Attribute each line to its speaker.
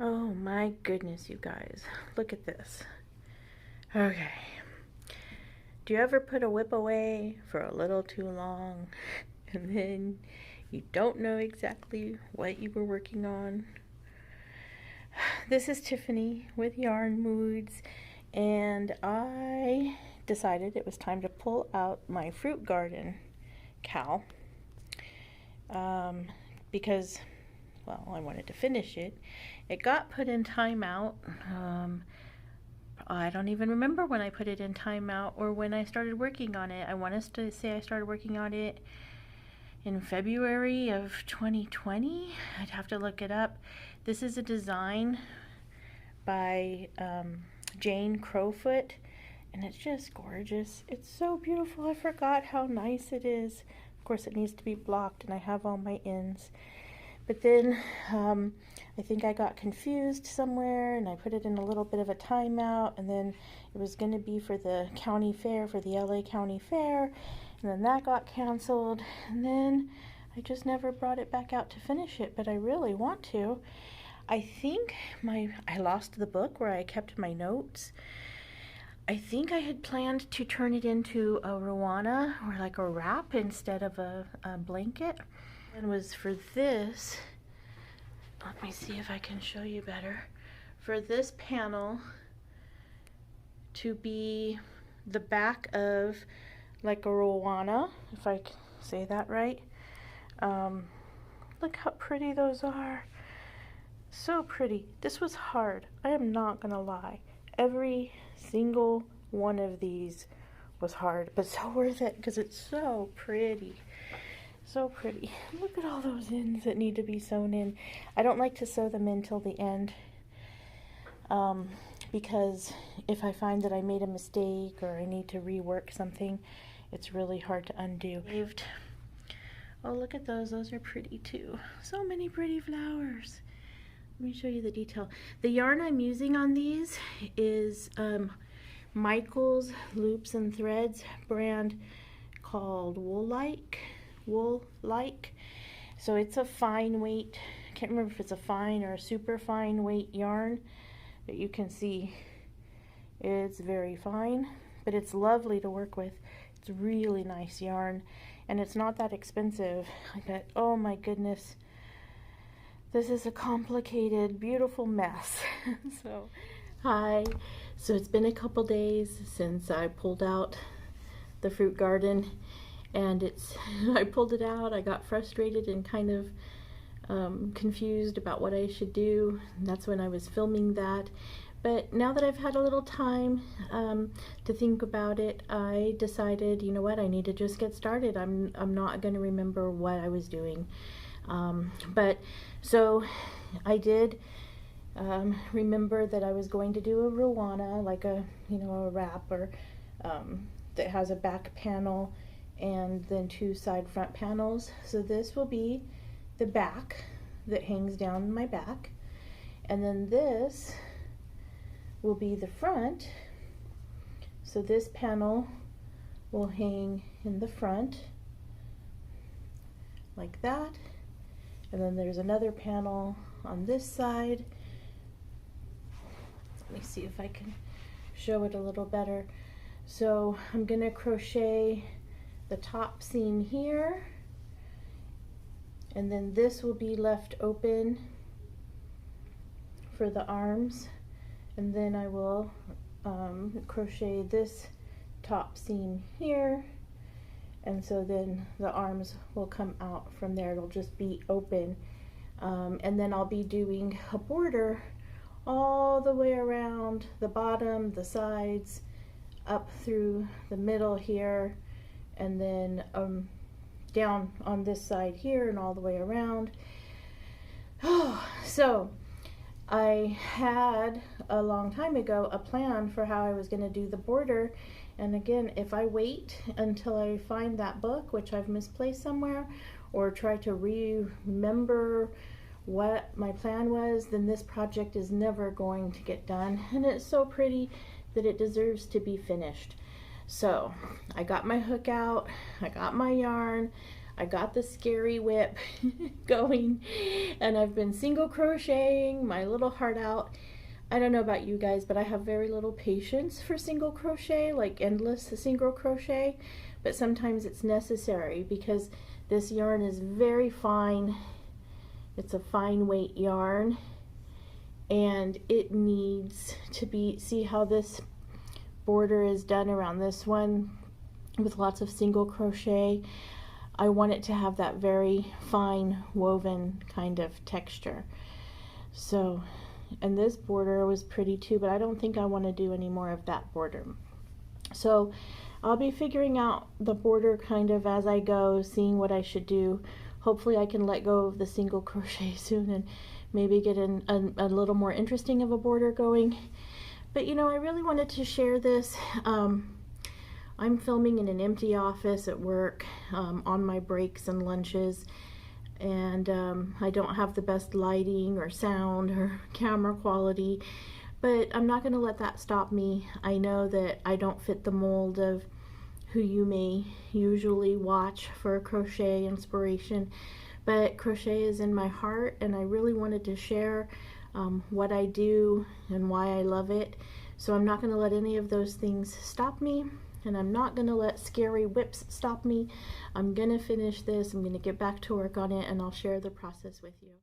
Speaker 1: Oh my goodness, you guys. Look at this. Okay. Do you ever put a whip away for a little too long and then you don't know exactly what you were working on? This is Tiffany with Yarn Moods, and I decided it was time to pull out my fruit garden cowl because, well, I wanted to finish it. It got put in timeout. I don't even remember when I put it in timeout or when I started working on it. I want to say I started working on it in February of 2020. I'd have to look it up. This is a design by Janie Crowfoot, and it's just gorgeous. It's so beautiful. I forgot how nice it is. Of course, it needs to be blocked, and I have all my ends. But then I think I got confused somewhere, and I put it in a little bit of a timeout, and then it was going to be for the county fair, for the LA County Fair, and then that got canceled, and then I just never brought it back out to finish it, but I really want to. I think I lost the book where I kept my notes. I think I had planned to turn it into a Ruana, or like a wrap instead of a blanket. And was for this, let me see if I can show you better, for this panel to be the back of like a Ruana, if I can say that right. Look how pretty those are. So pretty. This was hard. I am not gonna lie. Every single one of these was hard, but so worth it because it's so pretty. So pretty. Look at all those ends that need to be sewn in. I don't like to sew them in till the end because if I find that I made a mistake or I need to rework something, it's really hard to undo. Oh, look at those. Those are pretty too. So many pretty flowers. Let me show you the detail. The yarn I'm using on these is Michael's Loops and Threads brand called Wool Like. So it's a fine weight, I can't remember if it's a fine or a super fine weight yarn, but you can see it's very fine, but it's lovely to work with. It's really nice yarn, and it's not that expensive. I thought, oh my goodness, this is a complicated, beautiful mess. So, hi. So it's been a couple days since I pulled out the fruit garden, and I pulled it out. I got frustrated and kind of confused about what I should do. And that's when I was filming that. But now that I've had a little time to think about it, I decided, you know what, I need to just get started. I'm not going to remember what I was doing. But so I did remember that I was going to do a Ruana, like a wrap, or that has a back panel and then two side front panels. So this will be the back that hangs down my back, and then this will be the front. So this panel will hang in the front like that, and then there's another panel on this side. Let me see if I can show it a little better. So I'm going to crochet the top seam here, and then this will be left open for the arms, and then I will crochet this top seam here, and so then the arms will come out from there. It'll just be open, and then I'll be doing a border all the way around the bottom, the sides, up through the middle here, and then down on this side here and all the way around. So I had a long time ago a plan for how I was going to do the border, and again, if I wait until I find that book, which I've misplaced somewhere, or try to remember what my plan was, then this project is never going to get done, and it's so pretty that it deserves to be finished. So I got my hook out, I got my yarn, I got the scary whip going, and I've been single crocheting my little heart out. I don't know about you guys, but I have very little patience for single crochet, like endless single crochet, but sometimes it's necessary because this yarn is very fine. It's a fine weight yarn, and it needs to be, see how this border is done around this one with lots of single crochet. I want it to have that very fine woven kind of texture. So, and this border was pretty too, but I don't think I want to do any more of that border. So I'll be figuring out the border kind of as I go, seeing what I should do. Hopefully I can let go of the single crochet soon and maybe get a little more interesting of a border going. But you know, I really wanted to share this. I'm filming in an empty office at work on my breaks and lunches, and I don't have the best lighting or sound or camera quality, but I'm not going to let that stop me. I know that I don't fit the mold of who you may usually watch for crochet inspiration, but crochet is in my heart, and I really wanted to share what I do and why I love it. So I'm not going to let any of those things stop me, and I'm not going to let scary whips stop me. I'm going to finish this, I'm going to get back to work on it, and I'll share the process with you.